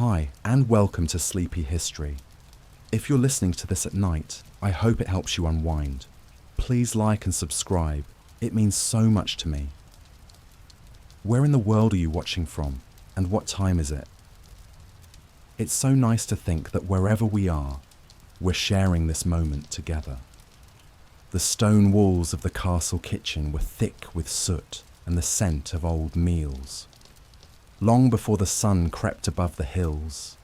Hi, and welcome to Sleepy History. If you're listening to this at night, I hope it helps you unwind. Please like and subscribe. It means so much to me. Where in the world are you watching from, and what time is it? It's so nice to think that wherever we are, we're sharing this moment together. The stone walls of the castle kitchen were thick with soot and the scent of old meals. Long before the sun crept above the hills,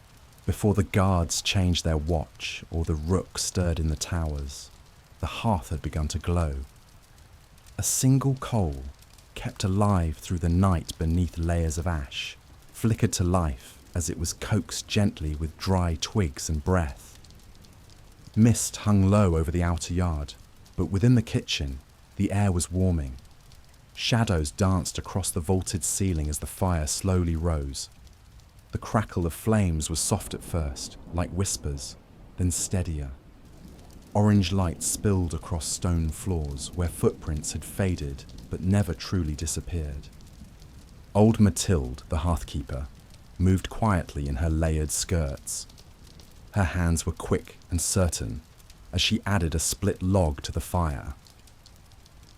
before the guards changed their watch or the rook stirred in the towers, the hearth had begun to glow. A single coal, kept alive through the night beneath layers of ash, flickered to life as it was coaxed gently with dry twigs and breath. Mist hung low over the outer yard, but within the kitchen, the air was warming. Shadows danced across the vaulted ceiling as the fire slowly rose. The crackle of flames was soft at first, like whispers, then steadier. Orange light spilled across stone floors where footprints had faded but never truly disappeared. Old Mathilde, the hearthkeeper, moved quietly in her layered skirts. Her hands were quick and certain as she added a split log to the fire.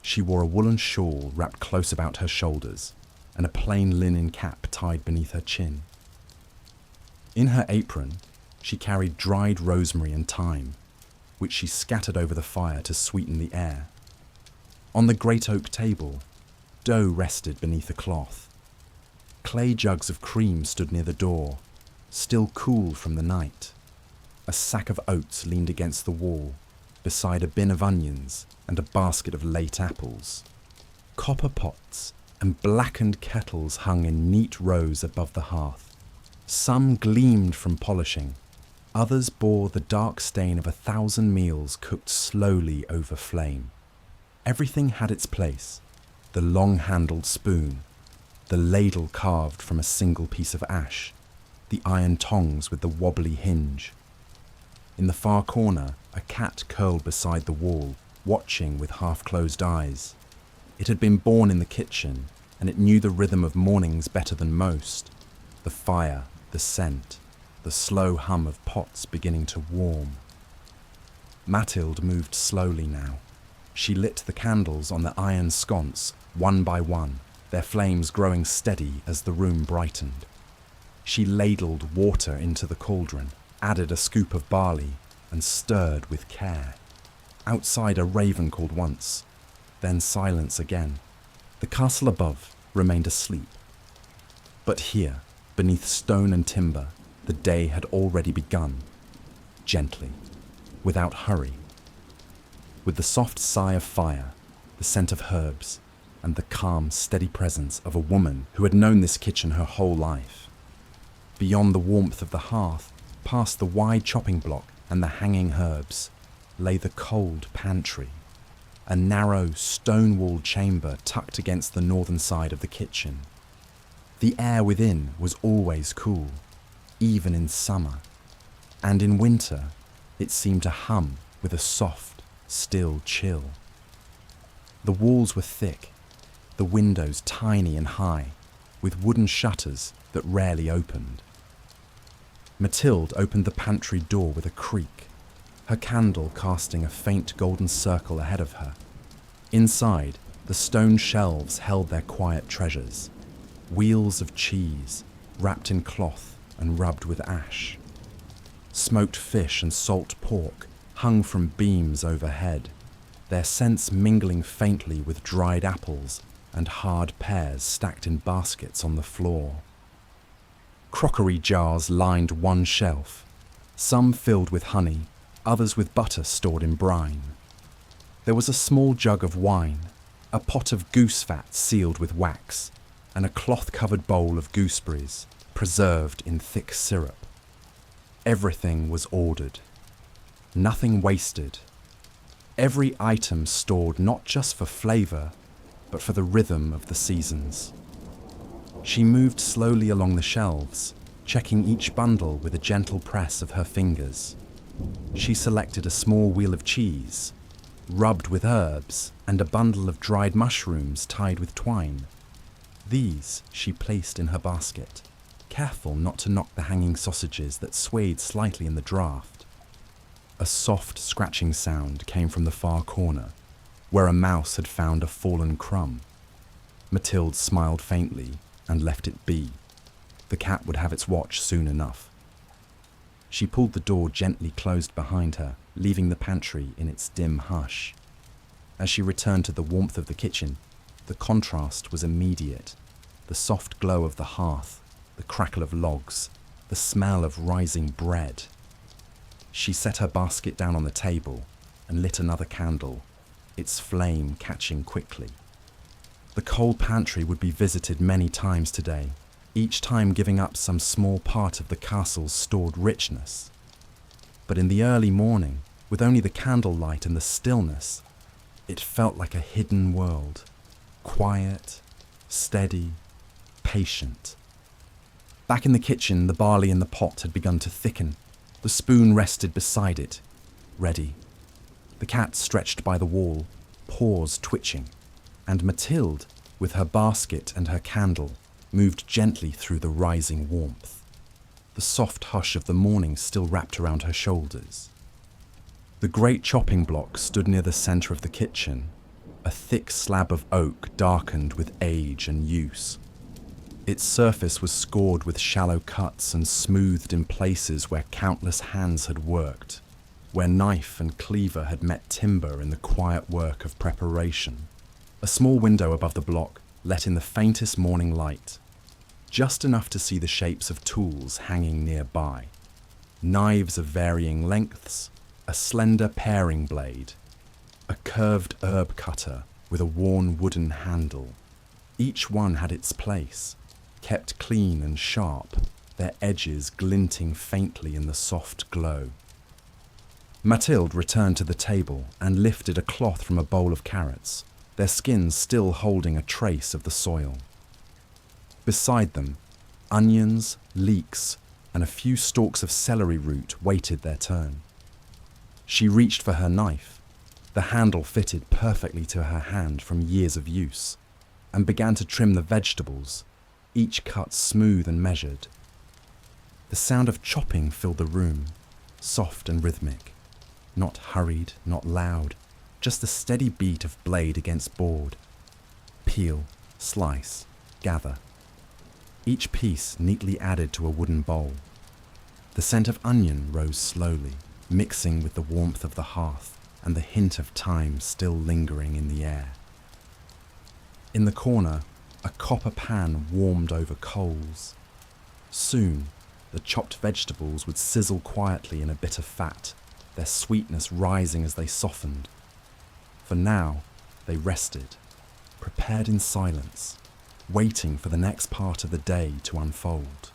She wore a woolen shawl wrapped close about her shoulders and a plain linen cap tied beneath her chin. In her apron, she carried dried rosemary and thyme, which she scattered over the fire to sweeten the air. On the great oak table, dough rested beneath a cloth. Clay jugs of cream stood near the door, still cool from the night. A sack of oats leaned against the wall, beside a bin of onions and a basket of late apples. Copper pots and blackened kettles hung in neat rows above the hearth. Some gleamed from polishing, others bore the dark stain of 1,000 meals cooked slowly over flame. Everything had its place: the long-handled spoon, the ladle carved from a single piece of ash, the iron tongs with the wobbly hinge. In the far corner, a cat curled beside the wall, watching with half-closed eyes. It had been born in the kitchen, and it knew the rhythm of mornings better than most. The fire, the scent, the slow hum of pots beginning to warm. Mathilde moved slowly now. She lit the candles on the iron sconce, one by one, their flames growing steady as the room brightened. She ladled water into the cauldron, added a scoop of barley, and stirred with care. Outside a raven called once, then silence again. The castle above remained asleep. But here, beneath stone and timber, the day had already begun, gently, without hurry. With the soft sigh of fire, the scent of herbs, and the calm, steady presence of a woman who had known this kitchen her whole life. Beyond the warmth of the hearth, past the wide chopping block and the hanging herbs, lay the cold pantry, a narrow, stone-walled chamber tucked against the northern side of the kitchen. The air within was always cool, even in summer, and in winter it seemed to hum with a soft, still chill. The walls were thick, the windows tiny and high, with wooden shutters that rarely opened. Mathilde opened the pantry door with a creak, her candle casting a faint golden circle ahead of her. Inside, the stone shelves held their quiet treasures: wheels of cheese, wrapped in cloth and rubbed with ash. Smoked fish and salt pork hung from beams overhead, their scents mingling faintly with dried apples and hard pears stacked in baskets on the floor. Crockery jars lined one shelf, some filled with honey, others with butter stored in brine. There was a small jug of wine, a pot of goose fat sealed with wax, and a cloth-covered bowl of gooseberries, preserved in thick syrup. Everything was ordered, nothing wasted. Every item stored not just for flavor, but for the rhythm of the seasons. She moved slowly along the shelves, checking each bundle with a gentle press of her fingers. She selected a small wheel of cheese, rubbed with herbs, and a bundle of dried mushrooms tied with twine. These she placed in her basket. careful not to knock the hanging sausages that swayed slightly in the draught. A soft scratching sound came from the far corner, where a mouse had found a fallen crumb. Mathilde smiled faintly and left it be. The cat would have its watch soon enough. She pulled the door gently closed behind her, leaving the pantry in its dim hush. As she returned to the warmth of the kitchen, the contrast was immediate. The soft glow of the hearth, the crackle of logs, the smell of rising bread. She set her basket down on the table and lit another candle, its flame catching quickly. The cold pantry would be visited many times today, each time giving up some small part of the castle's stored richness. But in the early morning, with only the candlelight and the stillness, it felt like a hidden world, quiet, steady, patient. Back in the kitchen, the barley in the pot had begun to thicken. The spoon rested beside it, ready. The cat stretched by the wall, paws twitching, and Mathilde, with her basket and her candle, moved gently through the rising warmth. The soft hush of the morning still wrapped around her shoulders. The great chopping block stood near the centre of the kitchen, a thick slab of oak darkened with age and use. Its surface was scored with shallow cuts and smoothed in places where countless hands had worked, where knife and cleaver had met timber in the quiet work of preparation. A small window above the block let in the faintest morning light, just enough to see the shapes of tools hanging nearby. Knives of varying lengths, a slender paring blade, a curved herb cutter with a worn wooden handle. Each one had its place, kept clean and sharp, their edges glinting faintly in the soft glow. Mathilde returned to the table and lifted a cloth from a bowl of carrots, their skins still holding a trace of the soil. Beside them, onions, leeks, and a few stalks of celery root waited their turn. She reached for her knife. The handle fitted perfectly to her hand from years of use, and began to trim the vegetables, each cut smooth and measured. The sound of chopping filled the room, soft and rhythmic, not hurried, not loud, just the steady beat of blade against board. Peel, slice, gather. Each piece neatly added to a wooden bowl. The scent of onion rose slowly, mixing with the warmth of the hearth and the hint of time still lingering in the air. In the corner, a copper pan warmed over coals. Soon, the chopped vegetables would sizzle quietly in a bit of fat, their sweetness rising as they softened. For now, they rested, prepared in silence, waiting for the next part of the day to unfold.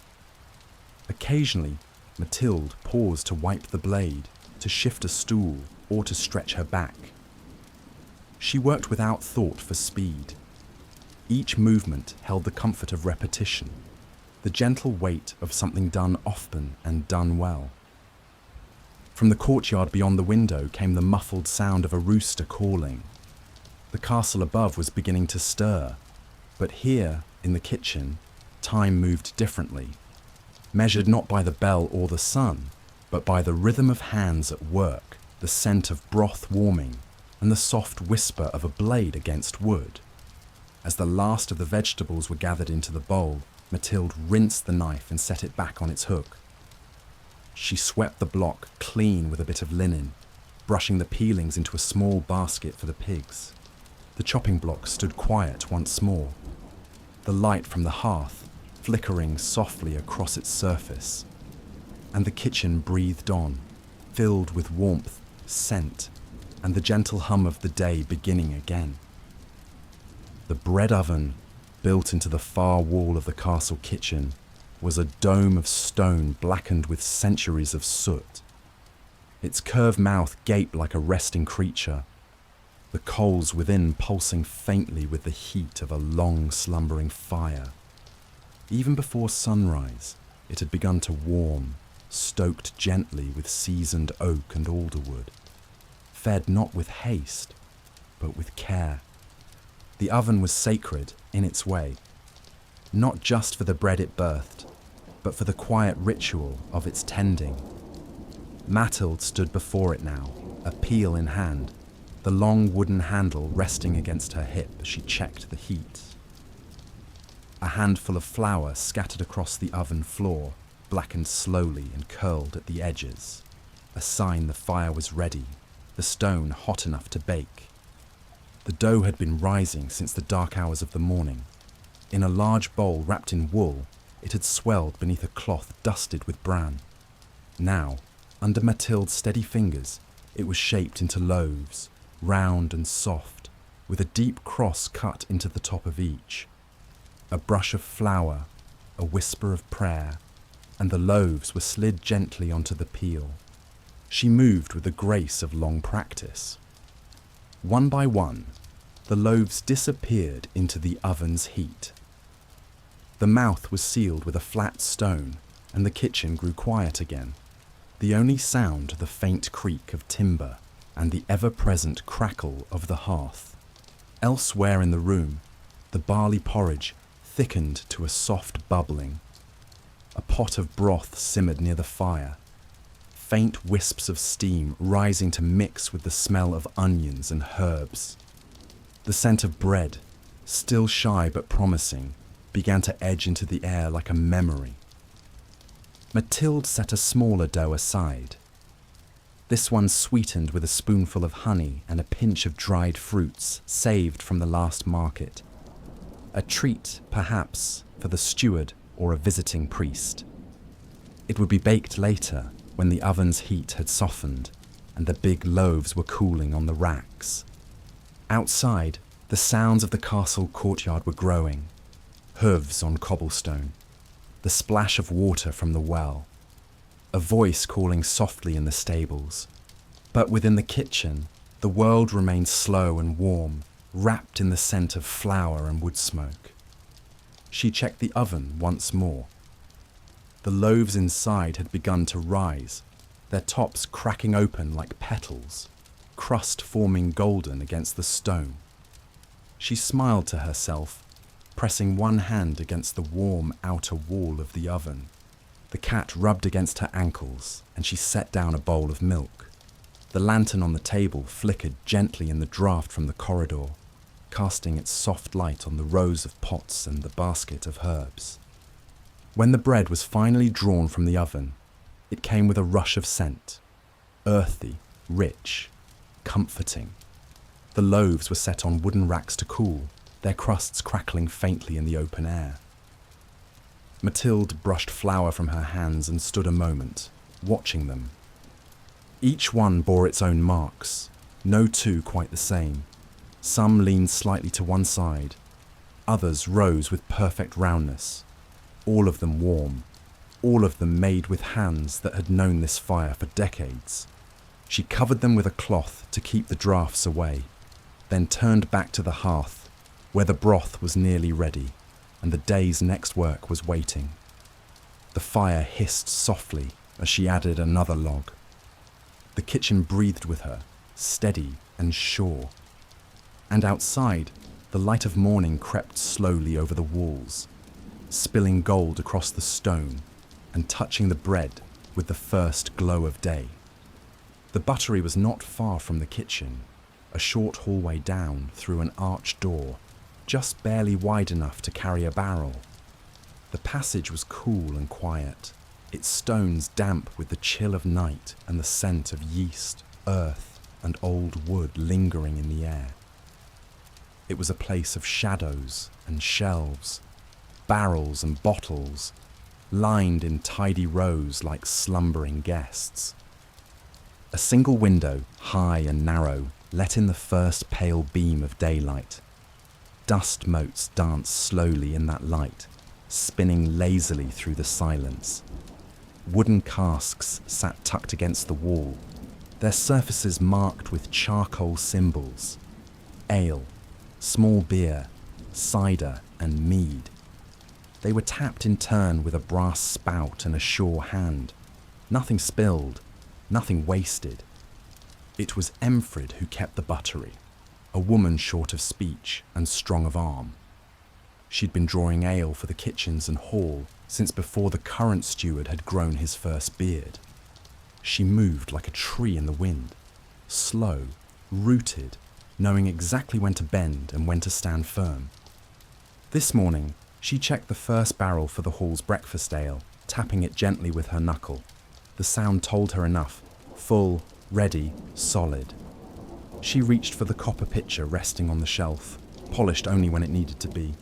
Occasionally, Mathilde paused to wipe the blade, to shift a stool, or to stretch her back. She worked without thought for speed. Each movement held the comfort of repetition, the gentle weight of something done often and done well. From the courtyard beyond the window came the muffled sound of a rooster calling. The castle above was beginning to stir, but here, in the kitchen, time moved differently, measured not by the bell or the sun, but by the rhythm of hands at work, the scent of broth warming, and the soft whisper of a blade against wood. As the last of the vegetables were gathered into the bowl, Mathilde rinsed the knife and set it back on its hook. She swept the block clean with a bit of linen, brushing the peelings into a small basket for the pigs. The chopping block stood quiet once more, the light from the hearth flickering softly across its surface, and the kitchen breathed on, filled with warmth, scent, and the gentle hum of the day beginning again. The bread oven, built into the far wall of the castle kitchen, was a dome of stone blackened with centuries of soot. Its curved mouth gaped like a resting creature, the coals within pulsing faintly with the heat of a long slumbering fire. Even before sunrise, it had begun to warm, stoked gently with seasoned oak and alderwood, fed not with haste, but with care. The oven was sacred in its way, not just for the bread it birthed, but for the quiet ritual of its tending. Mathilde stood before it now, a peel in hand, the long wooden handle resting against her hip as she checked the heat. A handful of flour scattered across the oven floor, blackened slowly and curled at the edges, a sign the fire was ready, the stone hot enough to bake. The dough had been rising since the dark hours of the morning. In a large bowl wrapped in wool, it had swelled beneath a cloth dusted with bran. Now, under Mathilde's steady fingers, it was shaped into loaves, round and soft, with a deep cross cut into the top of each. A brush of flour, a whisper of prayer, and the loaves were slid gently onto the peel. She moved with the grace of long practice. One by one, the loaves disappeared into the oven's heat. The mouth was sealed with a flat stone, and the kitchen grew quiet again. The only sound the faint creak of timber and the ever-present crackle of the hearth. Elsewhere in the room, the barley porridge thickened to a soft bubbling. A pot of broth simmered near the fire, faint wisps of steam rising to mix with the smell of onions and herbs. The scent of bread, still shy but promising, began to edge into the air like a memory. Mathilde set a smaller dough aside. This one sweetened with a spoonful of honey and a pinch of dried fruits saved from the last market. A treat, perhaps, for the steward or a visiting priest. It would be baked later, when the oven's heat had softened and the big loaves were cooling on the racks. Outside, the sounds of the castle courtyard were growing. Hooves on cobblestone, the splash of water from the well, a voice calling softly in the stables. But within the kitchen, the world remained slow and warm, wrapped in the scent of flour and wood smoke. She checked the oven once more. The loaves inside had begun to rise, their tops cracking open like petals, crust forming golden against the stone. She smiled to herself, pressing one hand against the warm outer wall of the oven. The cat rubbed against her ankles, and she set down a bowl of milk. The lantern on the table flickered gently in the draught from the corridor, casting its soft light on the rows of pots and the basket of herbs. When the bread was finally drawn from the oven, it came with a rush of scent, earthy, rich, comforting. The loaves were set on wooden racks to cool, their crusts crackling faintly in the open air. Mathilde brushed flour from her hands and stood a moment, watching them. Each one bore its own marks, no two quite the same. Some leaned slightly to one side, others rose with perfect roundness. All of them warm, all of them made with hands that had known this fire for decades. She covered them with a cloth to keep the draughts away, then turned back to the hearth, where the broth was nearly ready, and the day's next work was waiting. The fire hissed softly as she added another log. The kitchen breathed with her, steady and sure. And outside, the light of morning crept slowly over the walls, spilling gold across the stone and touching the bread with the first glow of day. The buttery was not far from the kitchen, a short hallway down through an arched door, just barely wide enough to carry a barrel. The passage was cool and quiet, its stones damp with the chill of night and the scent of yeast, earth, and old wood lingering in the air. It was a place of shadows and shelves, barrels and bottles, lined in tidy rows like slumbering guests. A single window, high and narrow, let in the first pale beam of daylight. Dust motes danced slowly in that light, spinning lazily through the silence. Wooden casks sat tucked against the wall, their surfaces marked with charcoal symbols. Ale, small beer, cider, and mead. They were tapped in turn with a brass spout and a sure hand. Nothing spilled, nothing wasted. It was Emfrid who kept the buttery, a woman short of speech and strong of arm. She'd been drawing ale for the kitchens and hall since before the current steward had grown his first beard. She moved like a tree in the wind, slow, rooted, knowing exactly when to bend and when to stand firm. This morning, she checked the first barrel for the hall's breakfast ale, tapping it gently with her knuckle. The sound told her enough, full, ready, solid. She reached for the copper pitcher resting on the shelf, polished only when it needed to be,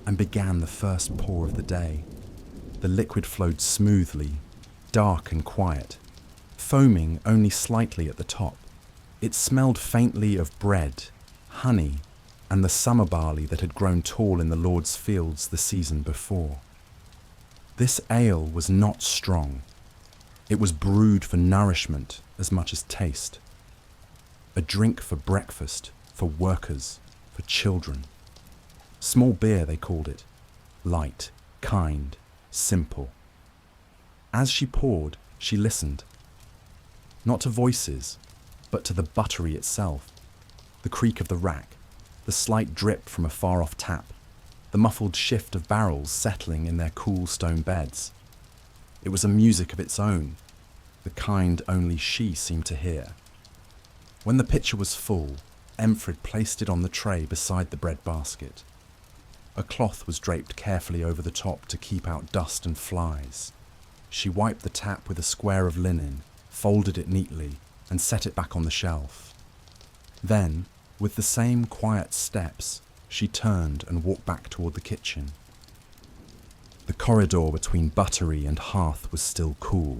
and began the first pour of the day. The liquid flowed smoothly, dark and quiet, foaming only slightly at the top. It smelled faintly of bread, honey, and the summer barley that had grown tall in the Lord's fields the season before. This ale was not strong. It was brewed for nourishment as much as taste. A drink for breakfast, for workers, for children. Small beer, they called it. Light, kind, simple. As she poured, she listened. Not to voices, but to the buttery itself. The creak of the rack, the slight drip from a far-off tap, the muffled shift of barrels settling in their cool stone beds. It was a music of its own, the kind only she seemed to hear. When the pitcher was full, Emfrid placed it on the tray beside the bread basket. A cloth was draped carefully over the top to keep out dust and flies. She wiped the tap with a square of linen, folded it neatly, and set it back on the shelf. Then, with the same quiet steps, she turned and walked back toward the kitchen. The corridor between buttery and hearth was still cool.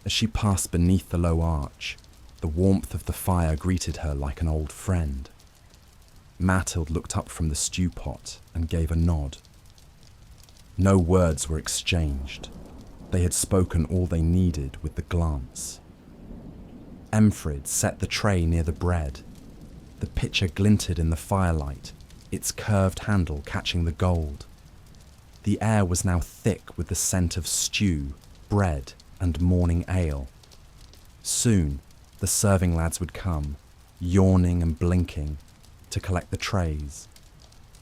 As she passed beneath the low arch, the warmth of the fire greeted her like an old friend. Mathilde looked up from the stew pot and gave a nod. No words were exchanged. They had spoken all they needed with the glance. Emfrid set the tray near the bread. The pitcher glinted in the firelight, its curved handle catching the gold. The air was now thick with the scent of stew, bread, and morning ale. Soon, the serving lads would come, yawning and blinking, to collect the trays.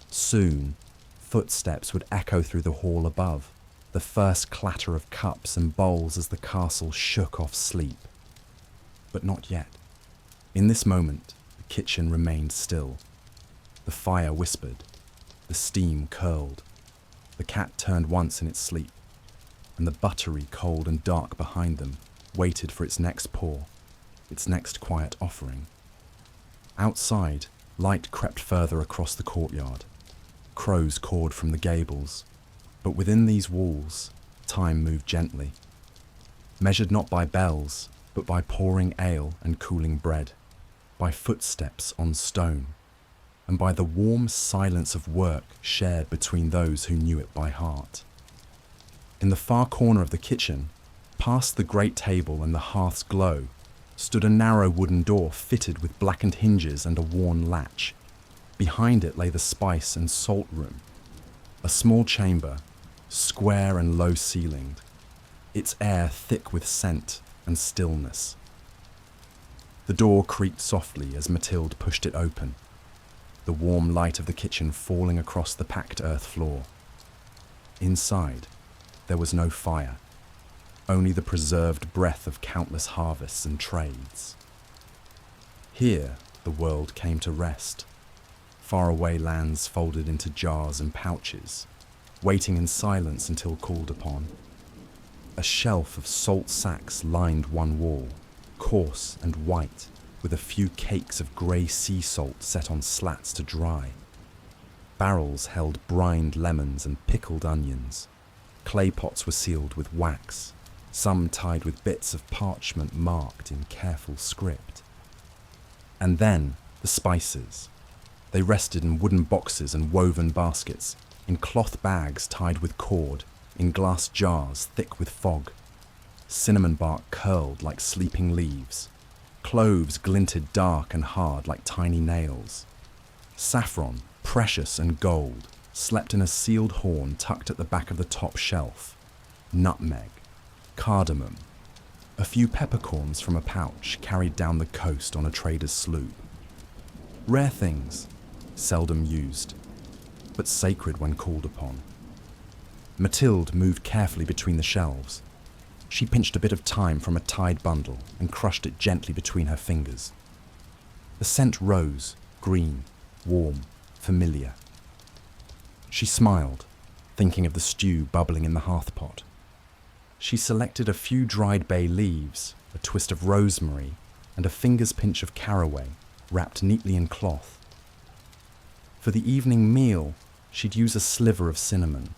Soon, footsteps would echo through the hall above, the first clatter of cups and bowls as the castle shook off sleep. But not yet. In this moment, the kitchen remained still. The fire whispered, the steam curled, the cat turned once in its sleep, and the buttery, cold and dark behind them, waited for its next pour, its next quiet offering. Outside, light crept further across the courtyard. Crows cawed from the gables, but within these walls, time moved gently, measured not by bells, but by pouring ale and cooling bread, by footsteps on stone, and by the warm silence of work shared between those who knew it by heart. In the far corner of the kitchen, past the great table and the hearth's glow, stood a narrow wooden door fitted with blackened hinges and a worn latch. Behind it lay the spice and salt room, a small chamber, square and low-ceilinged, its air thick with scent and stillness. The door creaked softly as Mathilde pushed it open, the warm light of the kitchen falling across the packed earth floor. Inside, there was no fire, only the preserved breath of countless harvests and trades. Here, the world came to rest. Faraway lands folded into jars and pouches, waiting in silence until called upon. A shelf of salt sacks lined one wall, coarse and white, with a few cakes of grey sea salt set on slats to dry. Barrels held brined lemons and pickled onions. Clay pots were sealed with wax, some tied with bits of parchment marked in careful script. And then the spices. They rested in wooden boxes and woven baskets, in cloth bags tied with cord, in glass jars thick with fog. Cinnamon bark curled like sleeping leaves. Cloves glinted dark and hard like tiny nails. Saffron, precious and gold, slept in a sealed horn tucked at the back of the top shelf. Nutmeg, cardamom, a few peppercorns from a pouch carried down the coast on a trader's sloop. Rare things, seldom used. but sacred when called upon. Mathilde moved carefully between the shelves. She pinched a bit of thyme from a tied bundle and crushed it gently between her fingers. The scent rose, green, warm, familiar. She smiled, thinking of the stew bubbling in the hearthpot. She selected a few dried bay leaves, a twist of rosemary, and a finger's pinch of caraway, wrapped neatly in cloth. For the evening meal, she'd use a sliver of cinnamon.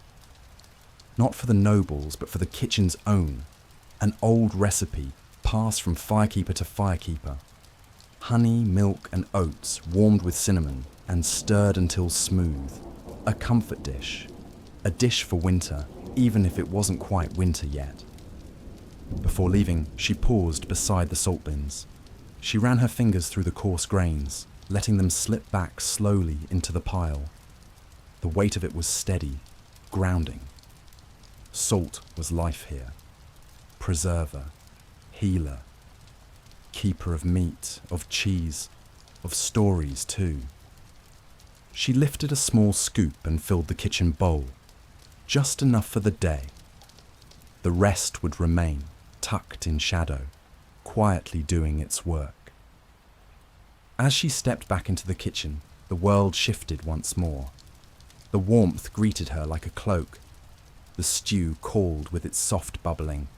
Not for the nobles, but for the kitchen's own, an old recipe passed from firekeeper to firekeeper. Honey, milk, and oats warmed with cinnamon and stirred until smooth. A comfort dish. A dish for winter, even if it wasn't quite winter yet. Before leaving, she paused beside the salt bins. She ran her fingers through the coarse grains, letting them slip back slowly into the pile. The weight of it was steady, grounding. Salt was life here. Preserver, healer, keeper of meat, of cheese, of stories too. She lifted a small scoop and filled the kitchen bowl, just enough for the day. The rest would remain, tucked in shadow, quietly doing its work. As she stepped back into the kitchen, the world shifted once more. The warmth greeted her like a cloak. The stew called with its soft bubbling.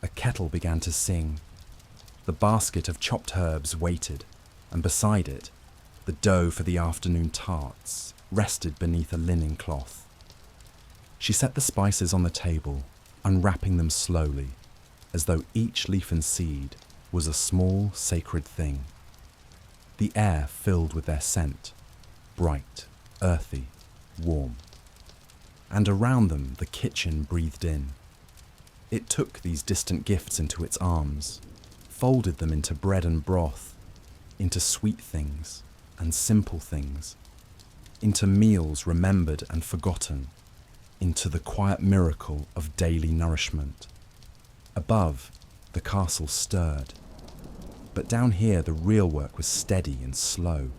A kettle began to sing. The basket of chopped herbs waited, and beside it, the dough for the afternoon tarts rested beneath a linen cloth. She set the spices on the table, unwrapping them slowly, as though each leaf and seed was a small sacred thing. The air filled with their scent, bright, earthy, warm. And around them the kitchen breathed in. It took these distant gifts into its arms, folded them into bread and broth, into sweet things and simple things, into meals remembered and forgotten, into the quiet miracle of daily nourishment. Above, the castle stirred, but down here the real work was steady and slow,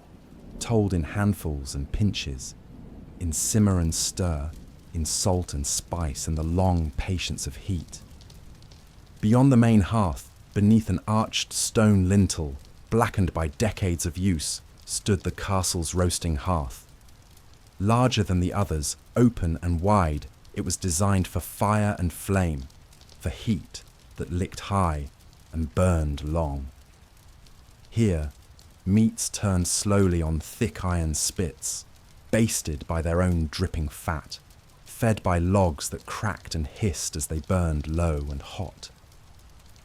told in handfuls and pinches, in simmer and stir, in salt and spice and the long patience of heat. Beyond the main hearth, beneath an arched stone lintel, blackened by decades of use, stood the castle's roasting hearth. Larger than the others, open and wide, it was designed for fire and flame, for heat that licked high and burned long. Here, meats turned slowly on thick iron spits, basted by their own dripping fat, fed by logs that cracked and hissed as they burned low and hot.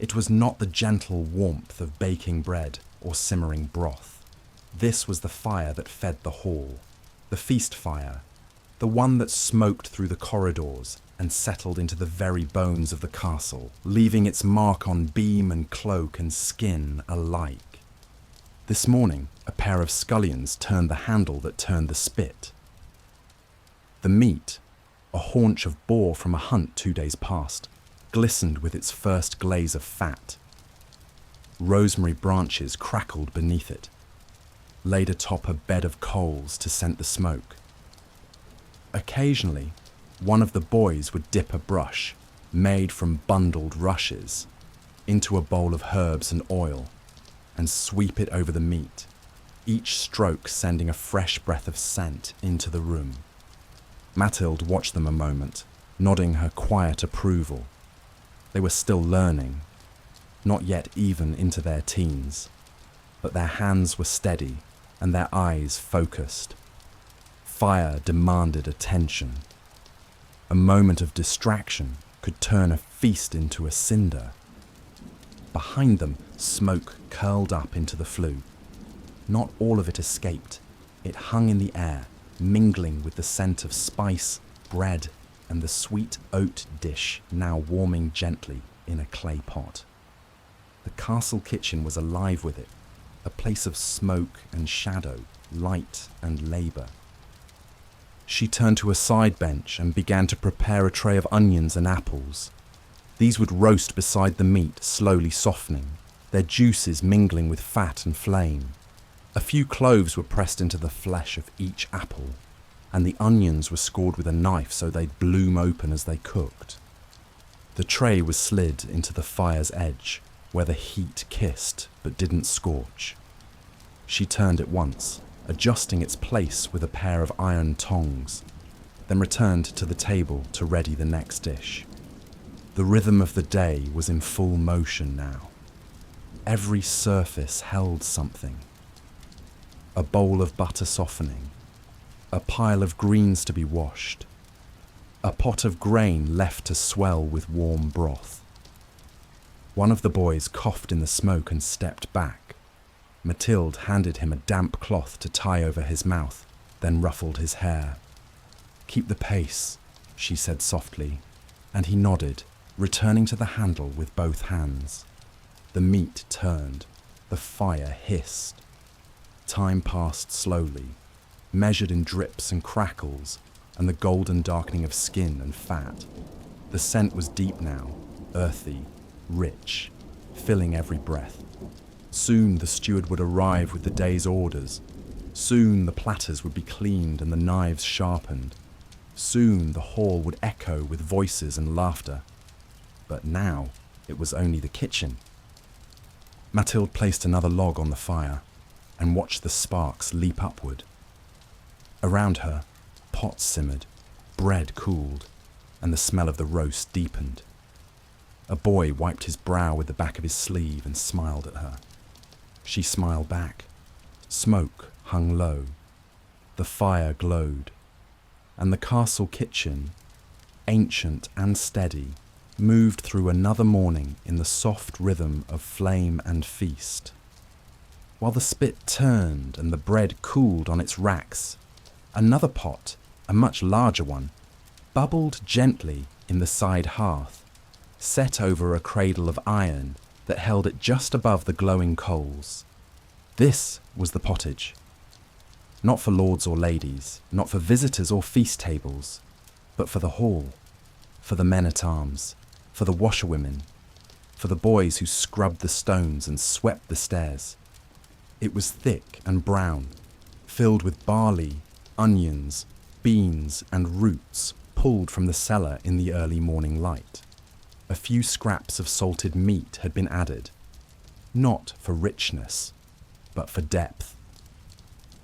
It was not the gentle warmth of baking bread or simmering broth. This was the fire that fed the hall, the feast fire, the one that smoked through the corridors and settled into the very bones of the castle, leaving its mark on beam and cloak and skin alike. This morning, a pair of scullions turned the handle that turned the spit. The meat, a haunch of boar from a hunt 2 days past, glistened with its first glaze of fat. Rosemary branches crackled beneath it, laid atop a bed of coals to scent the smoke. Occasionally, one of the boys would dip a brush, made from bundled rushes, into a bowl of herbs and oil, and sweep it over the meat, each stroke sending a fresh breath of scent into the room. Mathilde watched them a moment, nodding her quiet approval. They were still learning, not yet even into their teens, but their hands were steady and their eyes focused. Fire demanded attention. A moment of distraction could turn a feast into a cinder. Behind them, smoke curled up into the flue. Not all of it escaped. It hung in the air, mingling with the scent of spice, bread, and the sweet oat dish now warming gently in a clay pot. The castle kitchen was alive with it, a place of smoke and shadow, light and labour. She turned to a side bench and began to prepare a tray of onions and apples. These would roast beside the meat, slowly softening, their juices mingling with fat and flame. A few cloves were pressed into the flesh of each apple, and the onions were scored with a knife so they'd bloom open as they cooked. The tray was slid into the fire's edge, where the heat kissed but didn't scorch. She turned it once, adjusting its place with a pair of iron tongs, then returned to the table to ready the next dish. The rhythm of the day was in full motion now. Every surface held something. A bowl of butter softening, a pile of greens to be washed, a pot of grain left to swell with warm broth. One of the boys coughed in the smoke and stepped back. Mathilde handed him a damp cloth to tie over his mouth, then ruffled his hair. "Keep the pace," she said softly, and he nodded, returning to the handle with both hands. The meat turned, the fire hissed. Time passed slowly, measured in drips and crackles, and the golden darkening of skin and fat. The scent was deep now, earthy, rich, filling every breath. Soon the steward would arrive with the day's orders. Soon the platters would be cleaned and the knives sharpened. Soon the hall would echo with voices and laughter. But now it was only the kitchen. Mathilde placed another log on the fire and watched the sparks leap upward. Around her, pots simmered, bread cooled, and the smell of the roast deepened. A boy wiped his brow with the back of his sleeve and smiled at her. She smiled back. Smoke hung low. The fire glowed. And the castle kitchen, ancient and steady, moved through another morning in the soft rhythm of flame and feast. While the spit turned and the bread cooled on its racks, another pot, a much larger one, bubbled gently in the side hearth, set over a cradle of iron that held it just above the glowing coals. This was the pottage. Not for lords or ladies, not for visitors or feast tables, but for the hall, for the men-at-arms, for the washerwomen, for the boys who scrubbed the stones and swept the stairs. It was thick and brown, filled with barley, onions, beans and roots pulled from the cellar in the early morning light. A few scraps of salted meat had been added, not for richness, but for depth.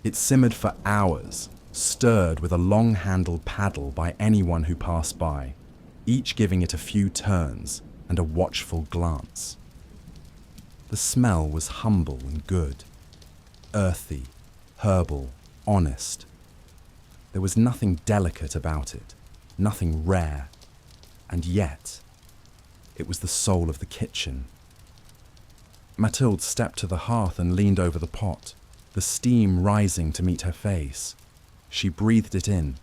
It simmered for hours, stirred with a long-handled paddle by anyone who passed by, each giving it a few turns and a watchful glance. The smell was humble and good, earthy, herbal, honest. There was nothing delicate about it, nothing rare, and yet it was the soul of the kitchen. Mathilde stepped to the hearth and leaned over the pot, the steam rising to meet her face. She breathed it in,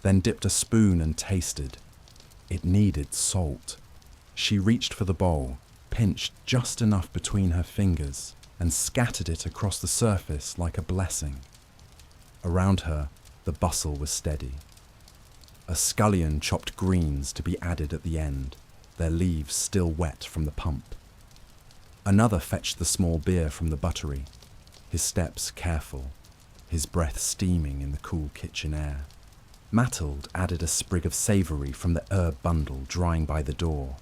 then dipped a spoon and tasted. It needed salt. She reached for the bowl, pinched just enough between her fingers, and scattered it across the surface like a blessing. Around her, the bustle was steady. A scullion chopped greens to be added at the end, their leaves still wet from the pump. Another fetched the small beer from the buttery, his steps careful, his breath steaming in the cool kitchen air. Mathilde added a sprig of savoury from the herb bundle drying by the door.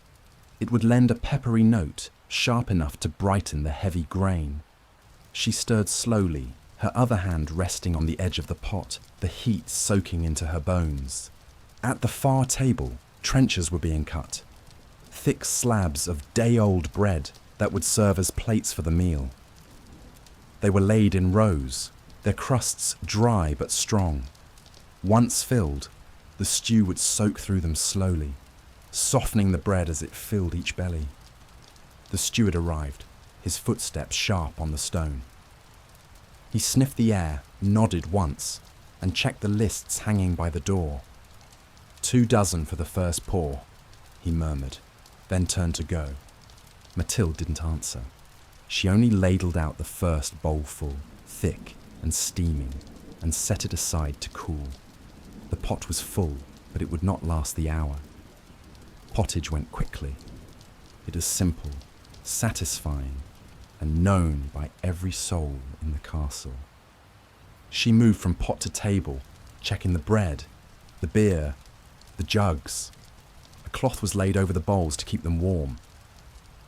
It would lend a peppery note, sharp enough to brighten the heavy grain. She stirred slowly, her other hand resting on the edge of the pot, the heat soaking into her bones. At the far table, trenchers were being cut, thick slabs of day-old bread that would serve as plates for the meal. They were laid in rows, their crusts dry but strong. Once filled, the stew would soak through them slowly, softening the bread as it filled each belly. The steward arrived, his footsteps sharp on the stone. He sniffed the air, nodded once, and checked the lists hanging by the door. 24 for the first pour, he murmured, then turned to go. Mathilde didn't answer. She only ladled out the first bowlful, thick and steaming, and set it aside to cool. The pot was full, but it would not last the hour. Pottage went quickly. It is simple, satisfying, and known by every soul in the castle. She moved from pot to table, checking the bread, the beer, the jugs. A cloth was laid over the bowls to keep them warm.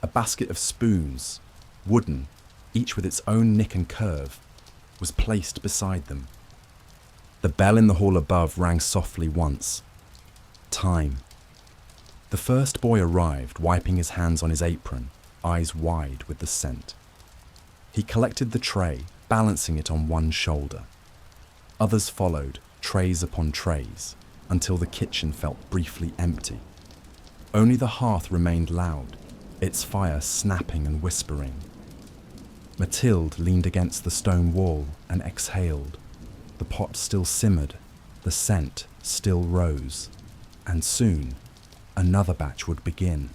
A basket of spoons, wooden, each with its own nick and curve, was placed beside them. The bell in the hall above rang softly once. Time. The first boy arrived, wiping his hands on his apron, eyes wide with the scent. He collected the tray, balancing it on one shoulder. Others followed, trays upon trays, until the kitchen felt briefly empty. Only the hearth remained loud, its fire snapping and whispering. Mathilde leaned against the stone wall and exhaled. The pot still simmered, the scent still rose, and soon another batch would begin.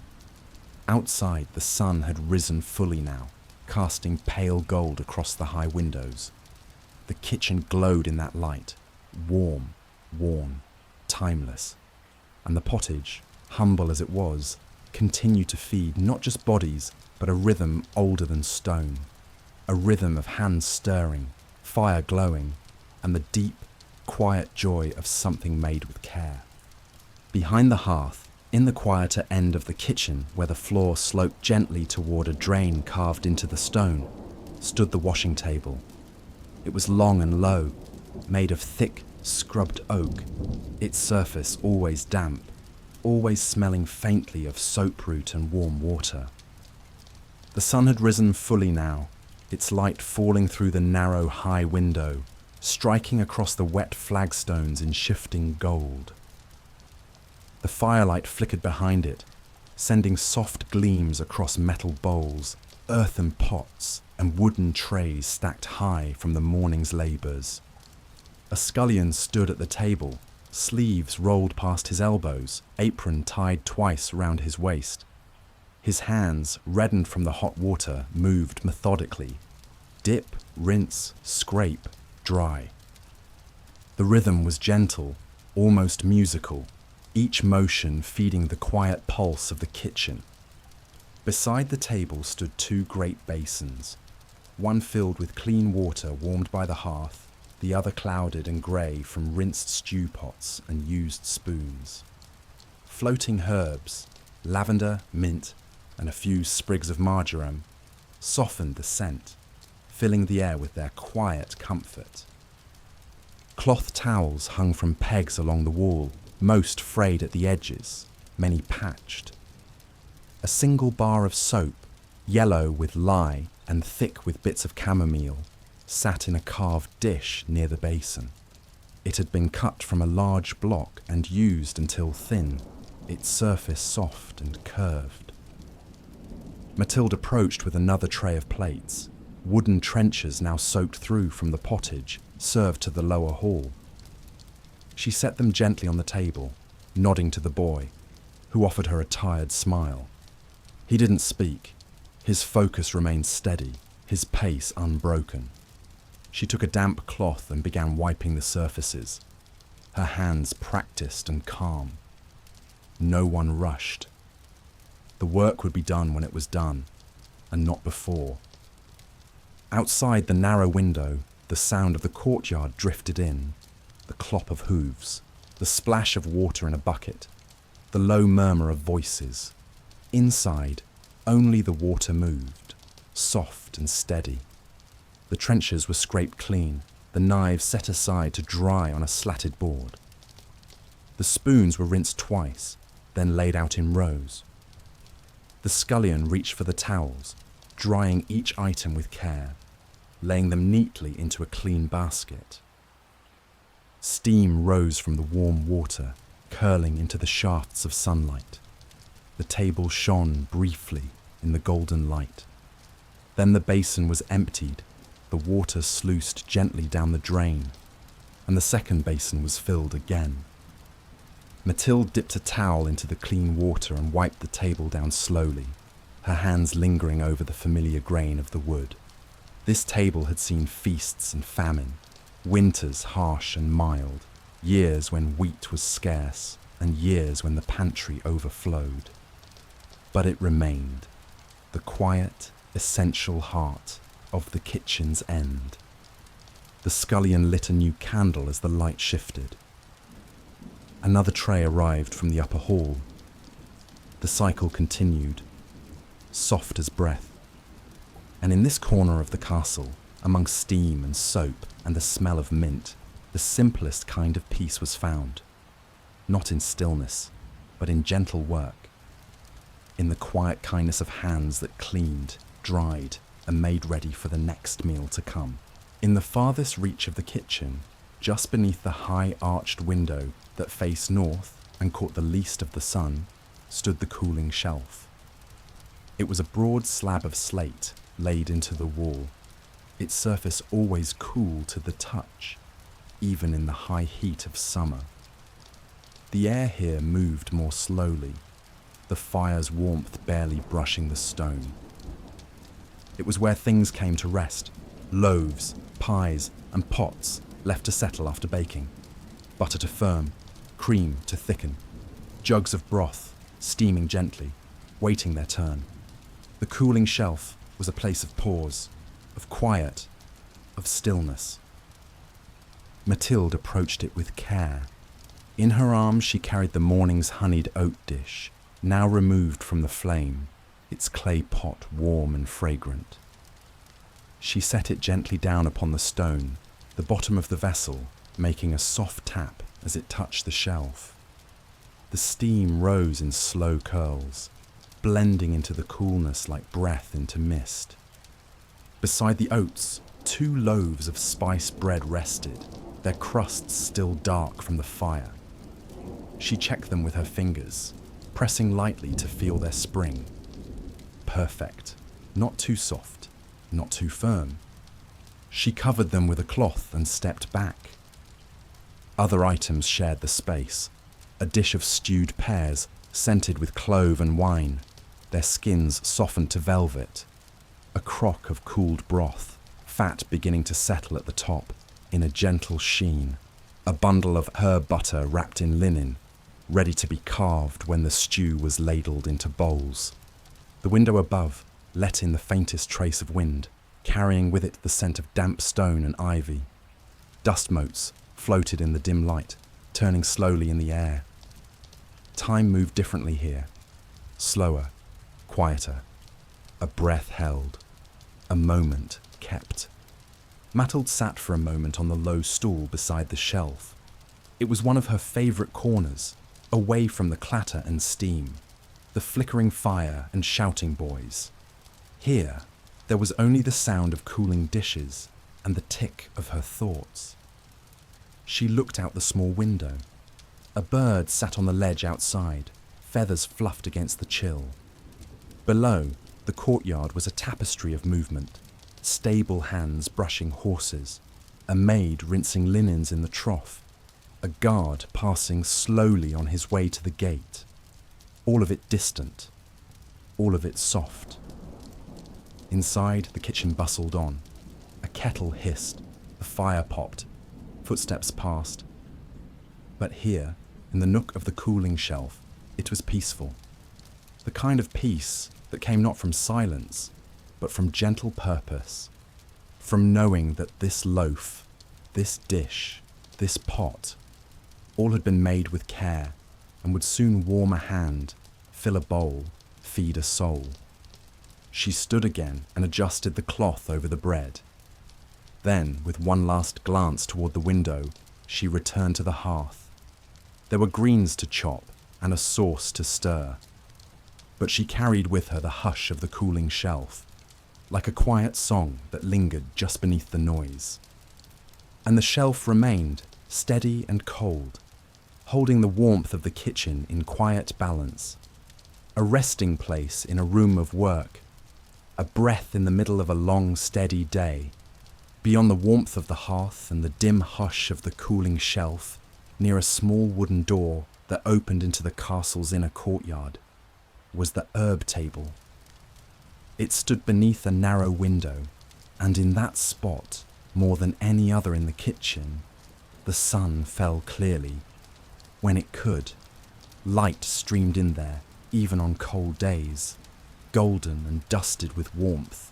Outside, the sun had risen fully now, casting pale gold across the high windows. The kitchen glowed in that light, warm, worn, timeless, and the pottage, humble as it was, continued to feed not just bodies, but a rhythm older than stone, a rhythm of hands stirring, fire glowing, and the deep, quiet joy of something made with care. Behind the hearth, in the quieter end of the kitchen, where the floor sloped gently toward a drain carved into the stone, stood the washing table. It was long and low, made of thick, scrubbed oak, its surface always damp, always smelling faintly of soap root and warm water. The sun had risen fully now, its light falling through the narrow, high window, striking across the wet flagstones in shifting gold. The firelight flickered behind it, sending soft gleams across metal bowls, earthen pots, and wooden trays stacked high from the morning's labours. A scullion stood at the table, sleeves rolled past his elbows, apron tied twice round his waist. His hands, reddened from the hot water, moved methodically. Dip, rinse, scrape, dry. The rhythm was gentle, almost musical, each motion feeding the quiet pulse of the kitchen. Beside the table stood two great basins, one filled with clean water warmed by the hearth, the other clouded and grey from rinsed stew pots and used spoons. Floating herbs, lavender, mint, and a few sprigs of marjoram, softened the scent, filling the air with their quiet comfort. Cloth towels hung from pegs along the wall, most frayed at the edges, many patched. A single bar of soap, yellow with lye and thick with bits of chamomile, sat in a carved dish near the basin. It had been cut from a large block and used until thin, its surface soft and curved. Mathilde approached with another tray of plates. Wooden trenchers now soaked through from the pottage served to the lower hall. She set them gently on the table, nodding to the boy, who offered her a tired smile. He didn't speak. His focus remained steady, his pace unbroken. She took a damp cloth and began wiping the surfaces, her hands practiced and calm. No one rushed. The work would be done when it was done, and not before. Outside the narrow window, the sound of the courtyard drifted in, the clop of hooves, the splash of water in a bucket, the low murmur of voices. Inside, only the water moved, soft and steady. The trenchers were scraped clean, the knives set aside to dry on a slatted board. The spoons were rinsed twice, then laid out in rows. The scullion reached for the towels, drying each item with care, laying them neatly into a clean basket. Steam rose from the warm water, curling into the shafts of sunlight. The table shone briefly in the golden light. Then the basin was emptied, the water sluiced gently down the drain, and the second basin was filled again. Mathilde dipped a towel into the clean water and wiped the table down slowly, her hands lingering over the familiar grain of the wood. This table had seen feasts and famine, winters harsh and mild, years when wheat was scarce, and years when the pantry overflowed. But it remained, the quiet, essential heart of the kitchen's end. The scullion lit a new candle as the light shifted. Another tray arrived from the upper hall. The cycle continued, soft as breath. And in this corner of the castle, among steam and soap and the smell of mint, the simplest kind of peace was found. Not in stillness, but in gentle work. In the quiet kindness of hands that cleaned, dried, and made ready for the next meal to come. In the farthest reach of the kitchen, just beneath the high arched window that faced north and caught the least of the sun, stood the cooling shelf. It was a broad slab of slate laid into the wall, its surface always cool to the touch, even in the high heat of summer. The air here moved more slowly, the fire's warmth barely brushing the stone. It was where things came to rest, loaves, pies, and pots left to settle after baking, butter to firm, cream to thicken, jugs of broth steaming gently, waiting their turn. The cooling shelf was a place of pause, of quiet, of stillness. Mathilde approached it with care. In her arms she carried the morning's honeyed oat dish, now removed from the flame, its clay pot warm and fragrant. She set it gently down upon the stone, the bottom of the vessel making a soft tap as it touched the shelf. The steam rose in slow curls, blending into the coolness like breath into mist. Beside the oats, 2 loaves of spiced bread rested, their crusts still dark from the fire. She checked them with her fingers, pressing lightly to feel their spring. Perfect, not too soft, not too firm. She covered them with a cloth and stepped back. Other items shared the space. A dish of stewed pears, scented with clove and wine, their skins softened to velvet. A crock of cooled broth, fat beginning to settle at the top, in a gentle sheen. A bundle of herb butter wrapped in linen, ready to be carved when the stew was ladled into bowls. The window above let in the faintest trace of wind, carrying with it the scent of damp stone and ivy. Dust motes floated in the dim light, turning slowly in the air. Time moved differently here, slower, quieter. A breath held, a moment kept. Mathilde sat for a moment on the low stool beside the shelf. It was one of her favourite corners, away from the clatter and steam, the flickering fire and shouting boys. Here, there was only the sound of cooling dishes and the tick of her thoughts. She looked out the small window. A bird sat on the ledge outside, feathers fluffed against the chill. Below, the courtyard was a tapestry of movement, stable hands brushing horses, a maid rinsing linens in the trough, a guard passing slowly on his way to the gate. All of it distant, all of it soft. Inside, the kitchen bustled on. A kettle hissed, the fire popped, footsteps passed. But here, in the nook of the cooling shelf, it was peaceful. The kind of peace that came not from silence, but from gentle purpose, from knowing that this loaf, this dish, this pot, all had been made with care and would soon warm a hand, fill a bowl, feed a soul. She stood again and adjusted the cloth over the bread. Then, with one last glance toward the window, she returned to the hearth. There were greens to chop and a sauce to stir. But she carried with her the hush of the cooling shelf, like a quiet song that lingered just beneath the noise. And the shelf remained, steady and cold, holding the warmth of the kitchen in quiet balance. A resting place in a room of work, a breath in the middle of a long, steady day. Beyond the warmth of the hearth and the dim hush of the cooling shelf, near a small wooden door that opened into the castle's inner courtyard, was the herb table. It stood beneath a narrow window, and in that spot, more than any other in the kitchen, the sun fell clearly. When it could, light streamed in there, even on cold days, golden and dusted with warmth.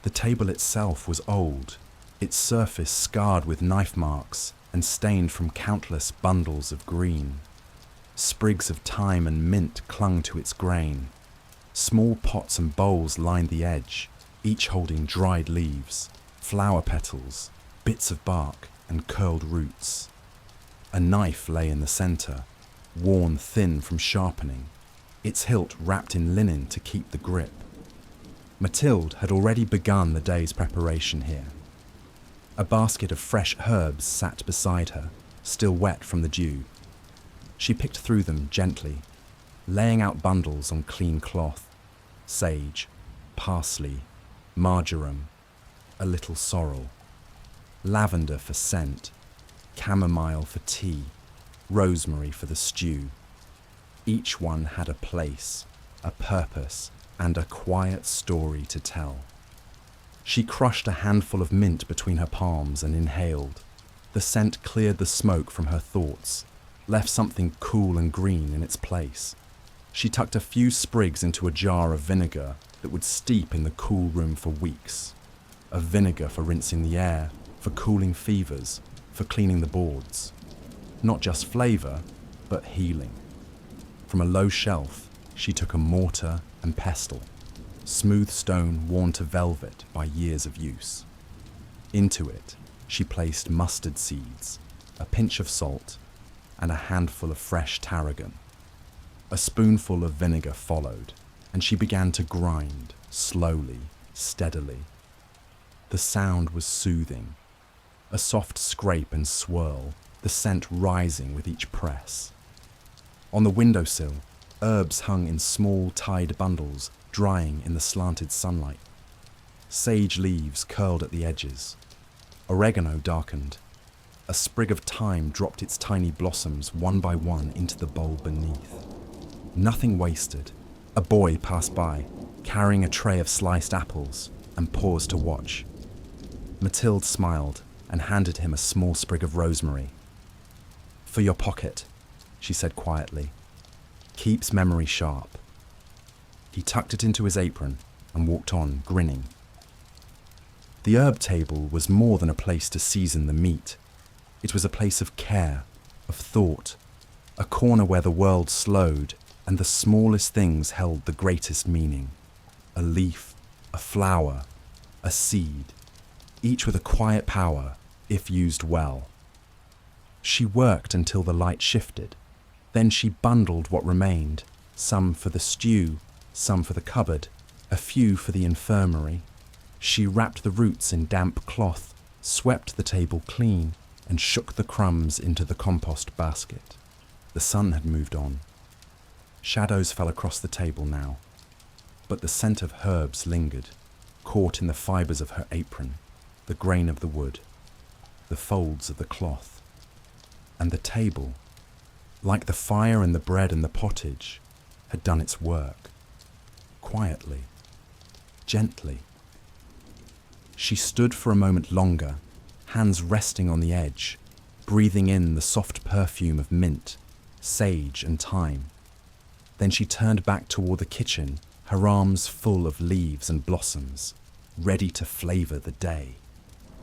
The table itself was old, its surface scarred with knife marks and stained from countless bundles of green. Sprigs of thyme and mint clung to its grain. Small pots and bowls lined the edge, each holding dried leaves, flower petals, bits of bark, and curled roots. A knife lay in the centre, worn thin from sharpening, its hilt wrapped in linen to keep the grip. Mathilde had already begun the day's preparation here. A basket of fresh herbs sat beside her, still wet from the dew. She picked through them gently, laying out bundles on clean cloth: sage, parsley, marjoram, a little sorrel, lavender for scent, chamomile for tea, rosemary for the stew. Each one had a place, a purpose, and a quiet story to tell. She crushed a handful of mint between her palms and inhaled. The scent cleared the smoke from her thoughts, left something cool and green in its place. She tucked a few sprigs into a jar of vinegar that would steep in the cool room for weeks. A vinegar for rinsing the air, for cooling fevers, for cleaning the boards. Not just flavour, but healing. From a low shelf, she took a mortar and pestle, smooth stone worn to velvet by years of use. Into it, she placed mustard seeds, a pinch of salt, and a handful of fresh tarragon. A spoonful of vinegar followed, and she began to grind, slowly, steadily. The sound was soothing, a soft scrape and swirl, the scent rising with each press. On the windowsill, herbs hung in small tied bundles, drying in the slanted sunlight. Sage leaves curled at the edges. Oregano darkened. A sprig of thyme dropped its tiny blossoms one by one into the bowl beneath. Nothing wasted. A boy passed by, carrying a tray of sliced apples, and paused to watch. Mathilde smiled and handed him a small sprig of rosemary. "For your pocket," she said quietly. "Keeps memory sharp." He tucked it into his apron and walked on, grinning. The herb table was more than a place to season the meat. It was a place of care, of thought, a corner where the world slowed and the smallest things held the greatest meaning. A leaf, a flower, a seed, each with a quiet power if used well. She worked until the light shifted. Then she bundled what remained, some for the stew, some for the cupboard, a few for the infirmary. She wrapped the roots in damp cloth, swept the table clean, and shook the crumbs into the compost basket. The sun had moved on. Shadows fell across the table now, but the scent of herbs lingered, caught in the fibres of her apron, the grain of the wood, the folds of the cloth. And the table, like the fire and the bread and the pottage, had done its work, quietly, gently. She stood for a moment longer, hands resting on the edge, breathing in the soft perfume of mint, sage and thyme. Then she turned back toward the kitchen, her arms full of leaves and blossoms, ready to flavour the day.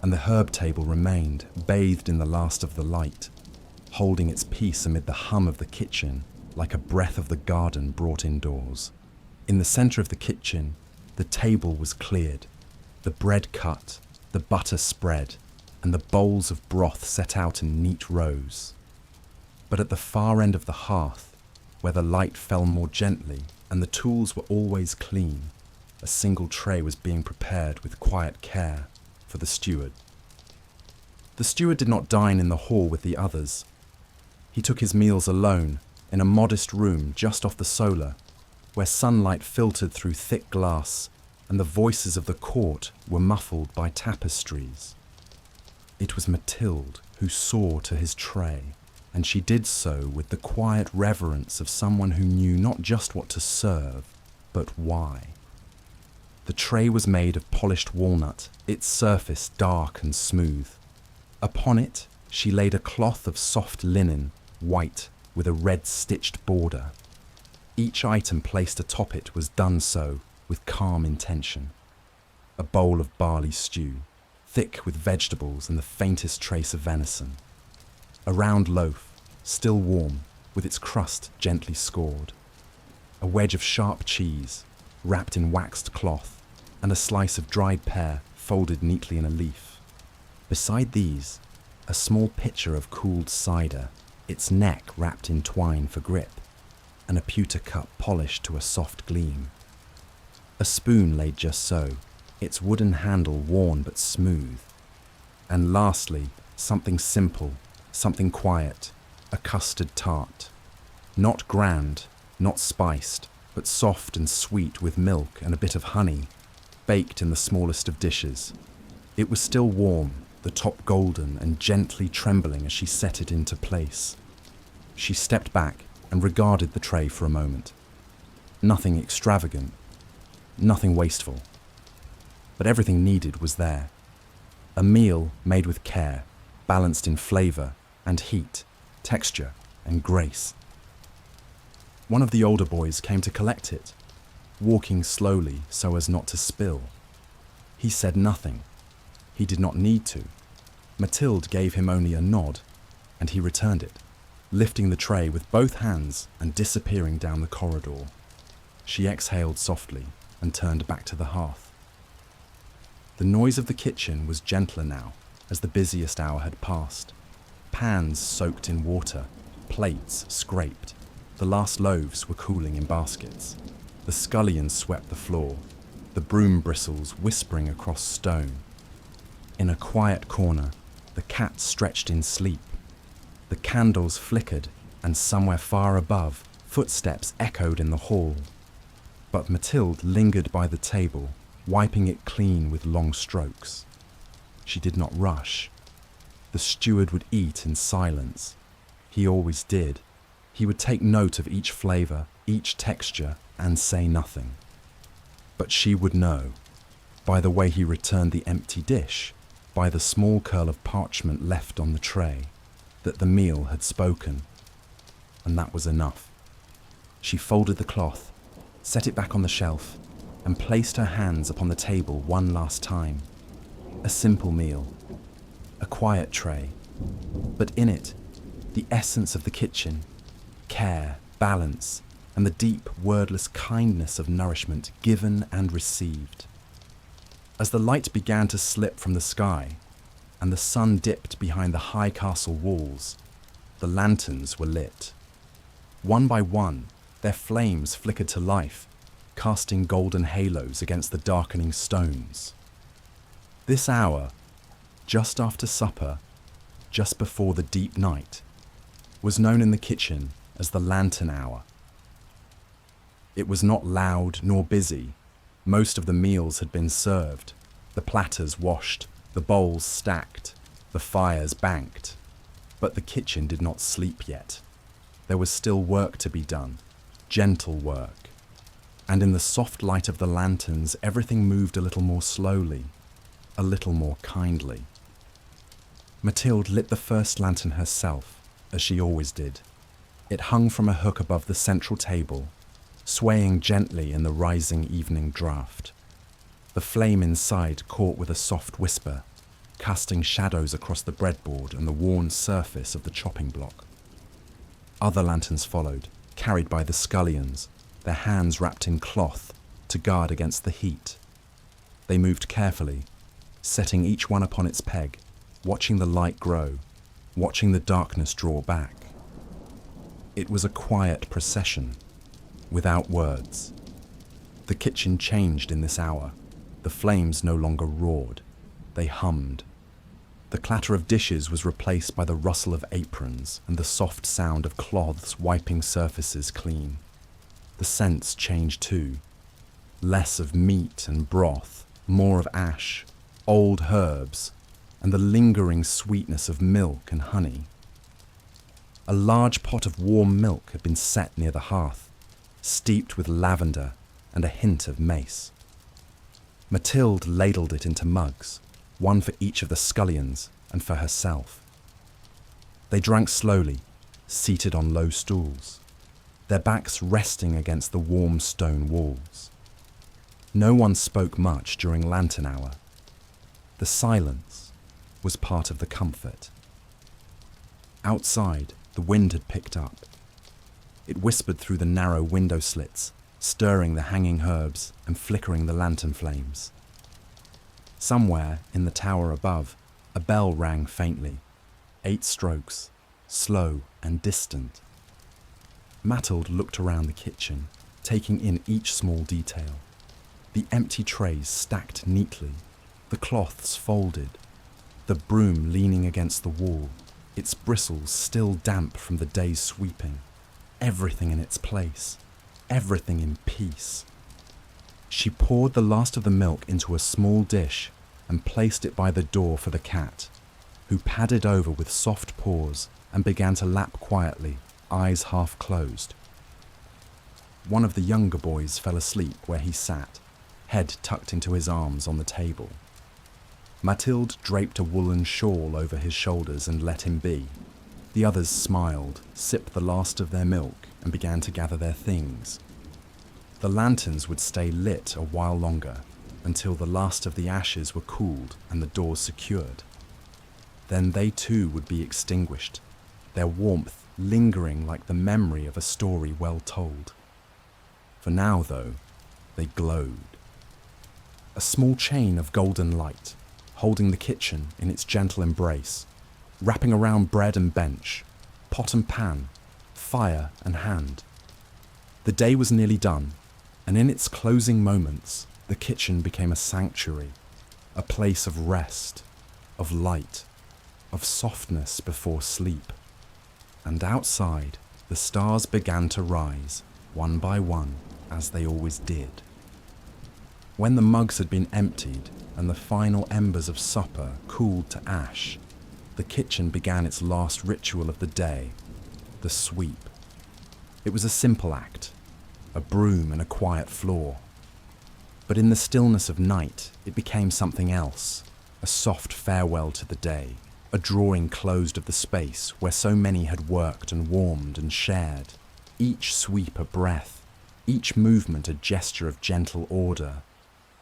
And the herb table remained, bathed in the last of the light, holding its peace amid the hum of the kitchen, like a breath of the garden brought indoors. In the centre of the kitchen, the table was cleared, the bread cut, the butter spread, and the bowls of broth set out in neat rows. But at the far end of the hearth, where the light fell more gently and the tools were always clean, a single tray was being prepared with quiet care for the steward. The steward did not dine in the hall with the others. He took his meals alone in a modest room just off the solar, where sunlight filtered through thick glass and the voices of the court were muffled by tapestries. It was Mathilde who saw to his tray, and she did so with the quiet reverence of someone who knew not just what to serve, but why. The tray was made of polished walnut, its surface dark and smooth. Upon it, she laid a cloth of soft linen, white, with a red stitched border. Each item placed atop it was done so with calm intention. A bowl of barley stew, thick with vegetables and the faintest trace of venison. A round loaf, still warm, with its crust gently scored. A wedge of sharp cheese, wrapped in waxed cloth, and a slice of dried pear folded neatly in a leaf. Beside these, a small pitcher of cooled cider, its neck wrapped in twine for grip, and a pewter cup polished to a soft gleam. A spoon laid just so, its wooden handle worn but smooth. And lastly, something simple, something quiet, a custard tart. Not grand, not spiced, but soft and sweet with milk and a bit of honey, baked in the smallest of dishes. It was still warm, the top golden and gently trembling as she set it into place. She stepped back and regarded the tray for a moment. Nothing extravagant, nothing wasteful. But everything needed was there. A meal made with care, balanced in flavour and heat, texture and grace. One of the older boys came to collect it, walking slowly so as not to spill. He said nothing. He did not need to. Mathilde gave him only a nod, and he returned it, lifting the tray with both hands and disappearing down the corridor. She exhaled softly and turned back to the hearth. The noise of the kitchen was gentler now, as the busiest hour had passed. Pans soaked in water, plates scraped. The last loaves were cooling in baskets. The scullions swept the floor, the broom bristles whispering across stone. In a quiet corner, the cat stretched in sleep. The candles flickered, and somewhere far above, footsteps echoed in the hall. But Mathilde lingered by the table, wiping it clean with long strokes. She did not rush. The steward would eat in silence. He always did. He would take note of each flavour, each texture, and say nothing. But she would know, by the way he returned the empty dish, by the small curl of parchment left on the tray, that the meal had spoken. And that was enough. She folded the cloth, set it back on the shelf, and placed her hands upon the table one last time. A simple meal, a quiet tray, but in it, the essence of the kitchen, care, balance, and the deep, wordless kindness of nourishment given and received. As the light began to slip from the sky, and the sun dipped behind the high castle walls, the lanterns were lit. One by one, their flames flickered to life, casting golden halos against the darkening stones. This hour, just after supper, just before the deep night, was known in the kitchen as the lantern hour. It was not loud nor busy. Most of the meals had been served, the platters washed, the bowls stacked, the fires banked. But the kitchen did not sleep yet. There was still work to be done, gentle work. And in the soft light of the lanterns, everything moved a little more slowly, a little more kindly. Mathilde lit the first lantern herself, as she always did. It hung from a hook above the central table, swaying gently in the rising evening draught. The flame inside caught with a soft whisper, casting shadows across the breadboard and the worn surface of the chopping block. Other lanterns followed, carried by the scullions, their hands wrapped in cloth to guard against the heat. They moved carefully, setting each one upon its peg, watching the light grow, watching the darkness draw back. It was a quiet procession, without words. The kitchen changed in this hour. The flames no longer roared, they hummed. The clatter of dishes was replaced by the rustle of aprons and the soft sound of cloths wiping surfaces clean. The scents changed too. Less of meat and broth, more of ash, old herbs, and the lingering sweetness of milk and honey. A large pot of warm milk had been set near the hearth, steeped with lavender and a hint of mace. Mathilde ladled it into mugs, one for each of the scullions and for herself. They drank slowly, seated on low stools, their backs resting against the warm stone walls. No one spoke much during lantern hour. The silence was part of the comfort. Outside, the wind had picked up. It whispered through the narrow window slits, stirring the hanging herbs and flickering the lantern flames. Somewhere in the tower above, a bell rang faintly, 8 strokes, slow and distant. Mathilde looked around the kitchen, taking in each small detail. The empty trays stacked neatly, the cloths folded, the broom leaning against the wall, its bristles still damp from the day's sweeping. Everything in its place, everything in peace. She poured the last of the milk into a small dish and placed it by the door for the cat, who padded over with soft paws and began to lap quietly, eyes half closed. One of the younger boys fell asleep where he sat, head tucked into his arms on the table. Mathilde draped a woolen shawl over his shoulders and let him be. The others smiled, sipped the last of their milk, and began to gather their things. The lanterns would stay lit a while longer, until the last of the ashes were cooled and the doors secured. Then they too would be extinguished, their warmth lingering like the memory of a story well told. For now, though, they glowed. A small chain of golden light, holding the kitchen in its gentle embrace, wrapping around bread and bench, pot and pan, fire and hand. The day was nearly done, and in its closing moments, the kitchen became a sanctuary, a place of rest, of light, of softness before sleep. And outside, the stars began to rise, one by one, as they always did. When the mugs had been emptied and the final embers of supper cooled to ash, the kitchen began its last ritual of the day, the sweep. It was a simple act, a broom and a quiet floor. But in the stillness of night, it became something else, a soft farewell to the day, a drawing closed of the space where so many had worked and warmed and shared, each sweep a breath, each movement a gesture of gentle order.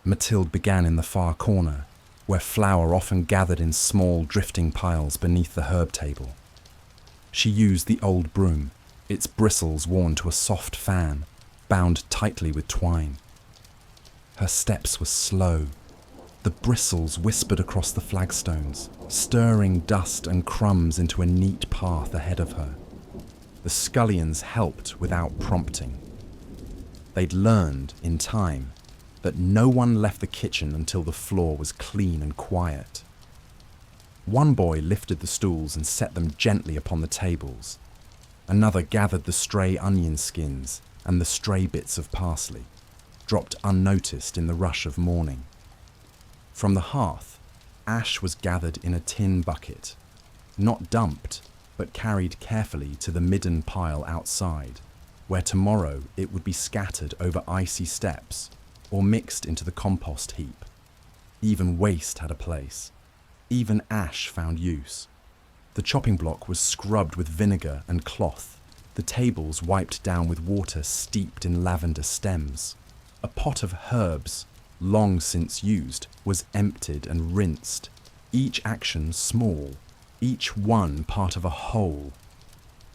Mathilde began in the far corner, where flour often gathered in small drifting piles beneath the herb table. She used the old broom, its bristles worn to a soft fan, bound tightly with twine. Her steps were slow. The bristles whispered across the flagstones, stirring dust and crumbs into a neat path ahead of her. The scullions helped without prompting. They'd learned, in time, that no one left the kitchen until the floor was clean and quiet. One boy lifted the stools and set them gently upon the tables. Another gathered the stray onion skins and the stray bits of parsley, dropped unnoticed in the rush of morning. From the hearth, ash was gathered in a tin bucket, not dumped, but carried carefully to the midden pile outside, where tomorrow it would be scattered over icy steps or mixed into the compost heap. Even waste had a place. Even ash found use. The chopping block was scrubbed with vinegar and cloth, the tables wiped down with water steeped in lavender stems. A pot of herbs, long since used, was emptied and rinsed, each action small, each one part of a whole.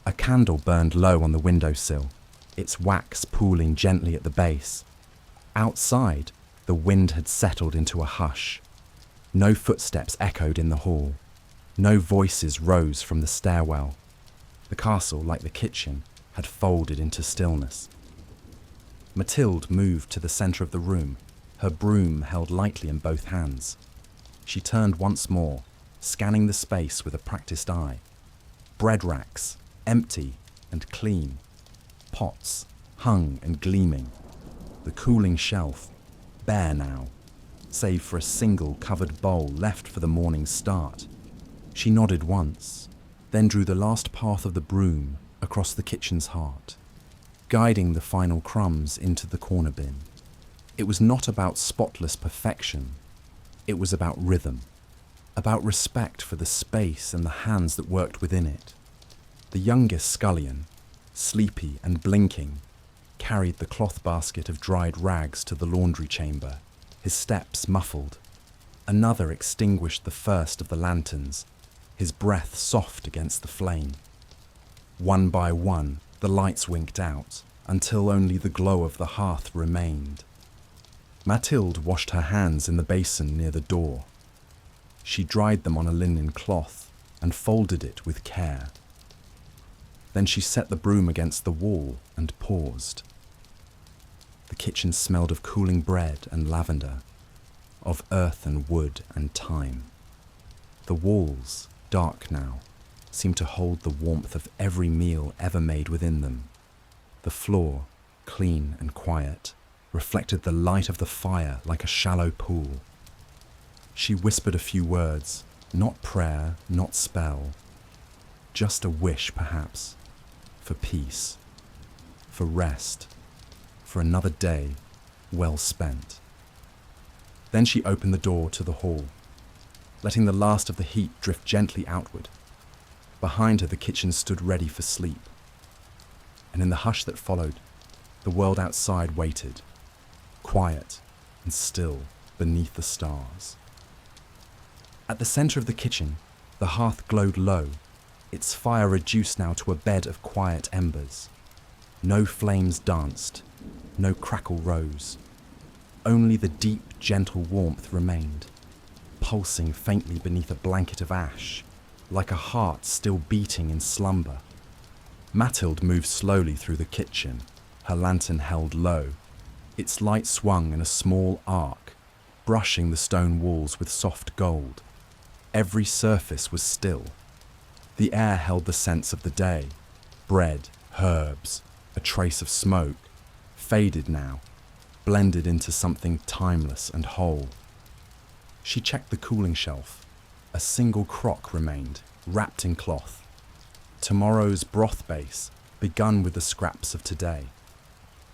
A candle burned low on the windowsill, its wax pooling gently at the base. Outside, the wind had settled into a hush. No footsteps echoed in the hall. No voices rose from the stairwell. The castle, like the kitchen, had folded into stillness. Mathilde moved to the centre of the room, her broom held lightly in both hands. She turned once more, scanning the space with a practiced eye. Bread racks, empty and clean. Pots, hung and gleaming. The cooling shelf, bare now, save for a single covered bowl left for the morning's start. She nodded once, then drew the last path of the broom across the kitchen's heart, guiding the final crumbs into the corner bin. It was not about spotless perfection. It was about rhythm, about respect for the space and the hands that worked within it. The youngest scullion, sleepy and blinking, carried the cloth basket of dried rags to the laundry chamber, his steps muffled. Another extinguished the first of the lanterns, his breath soft against the flame. One by one, the lights winked out, until only the glow of the hearth remained. Mathilde washed her hands in the basin near the door. She dried them on a linen cloth and folded it with care. Then she set the broom against the wall and paused. The kitchen smelled of cooling bread and lavender, of earth and wood and thyme. The walls, dark now, seemed to hold the warmth of every meal ever made within them. The floor, clean and quiet, reflected the light of the fire like a shallow pool. She whispered a few words, not prayer, not spell, just a wish perhaps, for peace, for rest, for another day well spent. Then she opened the door to the hall, letting the last of the heat drift gently outward. Behind her the kitchen stood ready for sleep. And in the hush that followed, the world outside waited, quiet and still beneath the stars. At the centre of the kitchen, the hearth glowed low, its fire reduced now to a bed of quiet embers. No flames danced, no crackle rose. Only the deep, gentle warmth remained, pulsing faintly beneath a blanket of ash, like a heart still beating in slumber. Mathilde moved slowly through the kitchen, her lantern held low. Its light swung in a small arc, brushing the stone walls with soft gold. Every surface was still. The air held the scents of the day, bread, herbs, a trace of smoke, faded now, blended into something timeless and whole. She checked the cooling shelf. A single crock remained, wrapped in cloth. Tomorrow's broth base, begun with the scraps of today.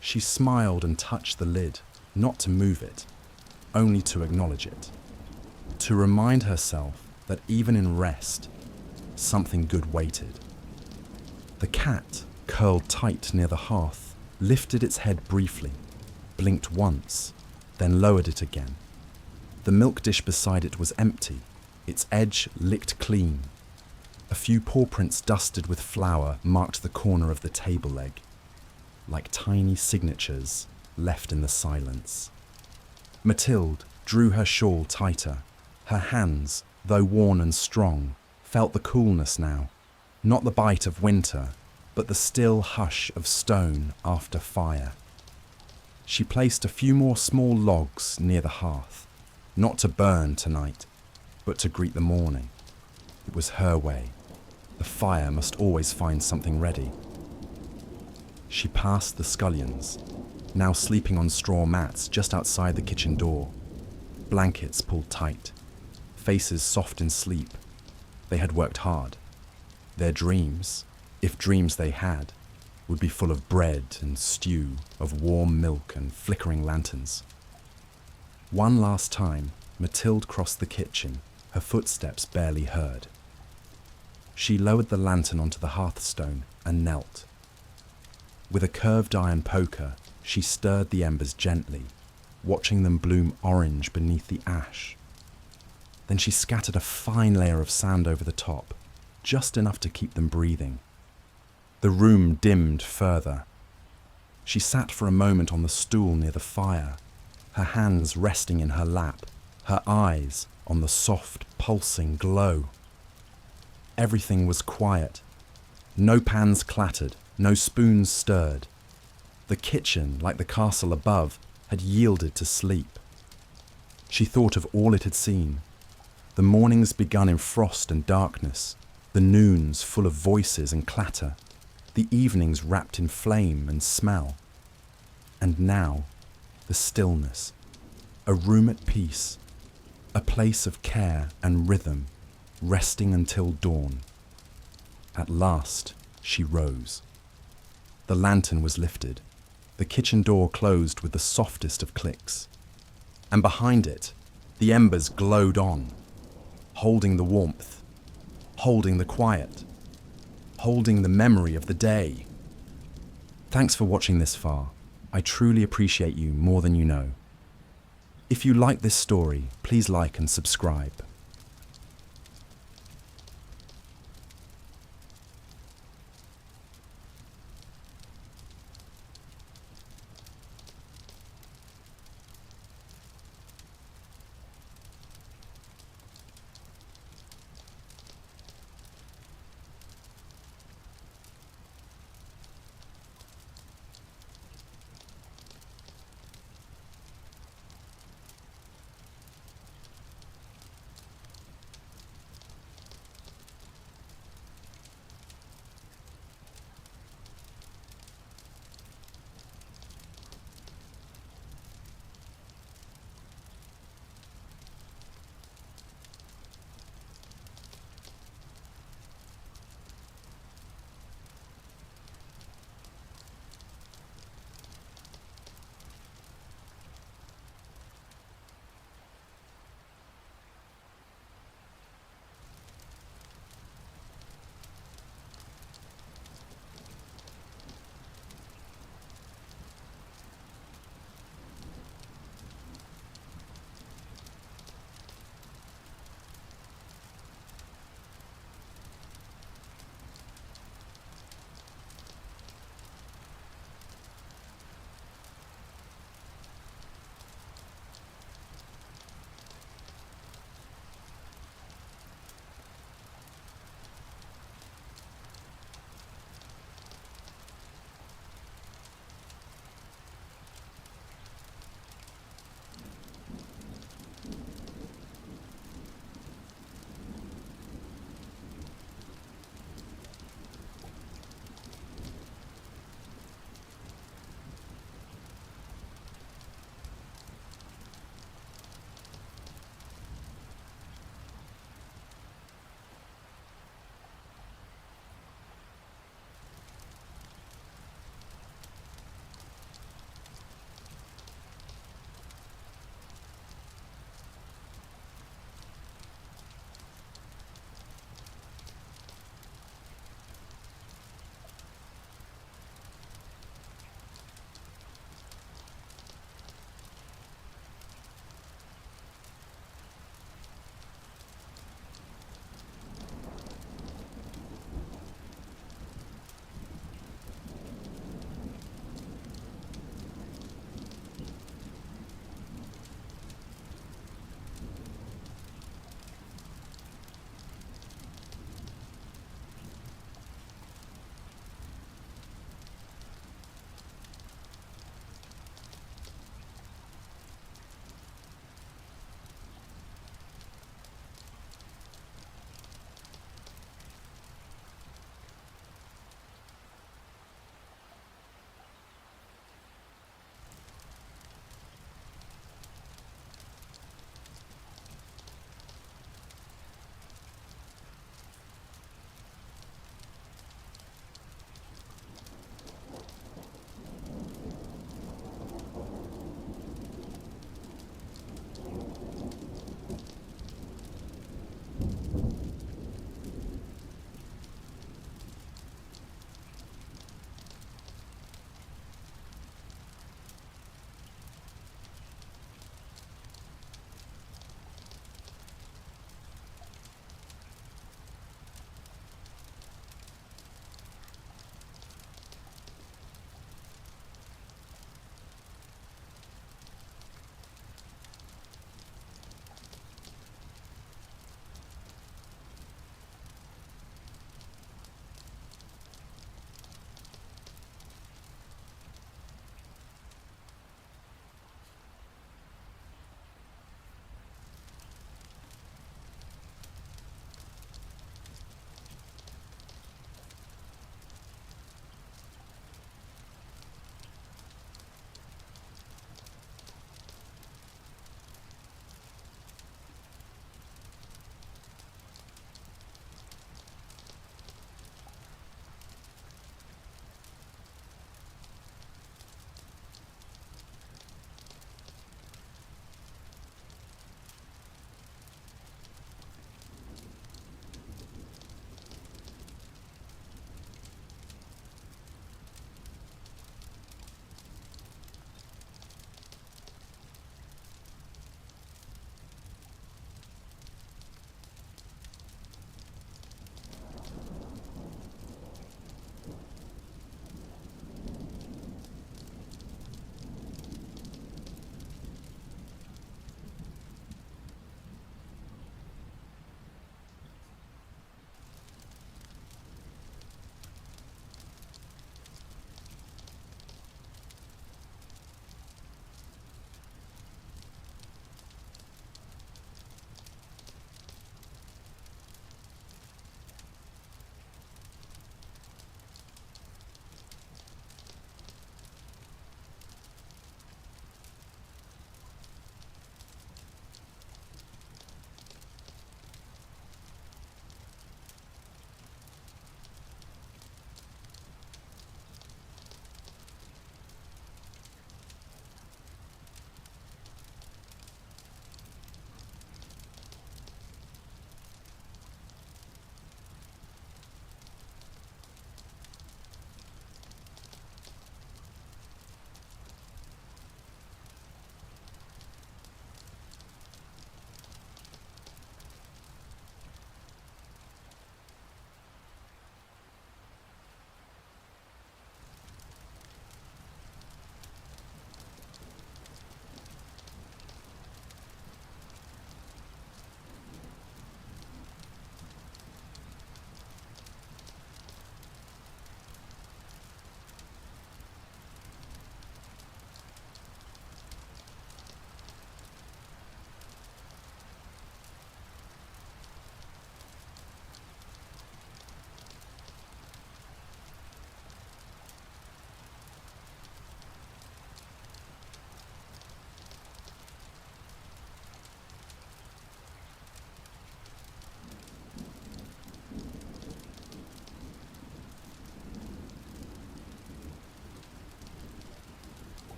She smiled and touched the lid, not to move it, only to acknowledge it. To remind herself that even in rest, something good waited. The cat, curled tight near the hearth, lifted its head briefly, blinked once, then lowered it again. The milk dish beside it was empty, its edge licked clean. A few paw prints dusted with flour marked the corner of the table leg, like tiny signatures left in the silence. Mathilde drew her shawl tighter. Her hands, though worn and strong, felt the coolness now, not the bite of winter, but the still hush of stone after fire. She placed a few more small logs near the hearth, not to burn tonight, but to greet the morning. It was her way. The fire must always find something ready. She passed the scullions, now sleeping on straw mats just outside the kitchen door. Blankets pulled tight, faces soft in sleep. They had worked hard. Their dreams, if dreams they had, would be full of bread and stew, of warm milk and flickering lanterns. One last time, Mathilde crossed the kitchen, her footsteps barely heard. She lowered the lantern onto the hearthstone and knelt. With a curved iron poker, she stirred the embers gently, watching them bloom orange beneath the ash. Then she scattered a fine layer of sand over the top, just enough to keep them breathing. The room dimmed further. She sat for a moment on the stool near the fire, her hands resting in her lap, her eyes on the soft, pulsing glow. Everything was quiet. No pans clattered, no spoons stirred. The kitchen, like the castle above, had yielded to sleep. She thought of all it had seen. The mornings begun in frost and darkness, the noons full of voices and clatter, the evenings wrapped in flame and smell. And now, the stillness, a room at peace, a place of care and rhythm, resting until dawn. At last, she rose. The lantern was lifted, the kitchen door closed with the softest of clicks. And behind it, the embers glowed on, holding the warmth, holding the quiet, holding the memory of the day. Thanks for watching this far. I truly appreciate you more than you know. If you like this story, please like and subscribe.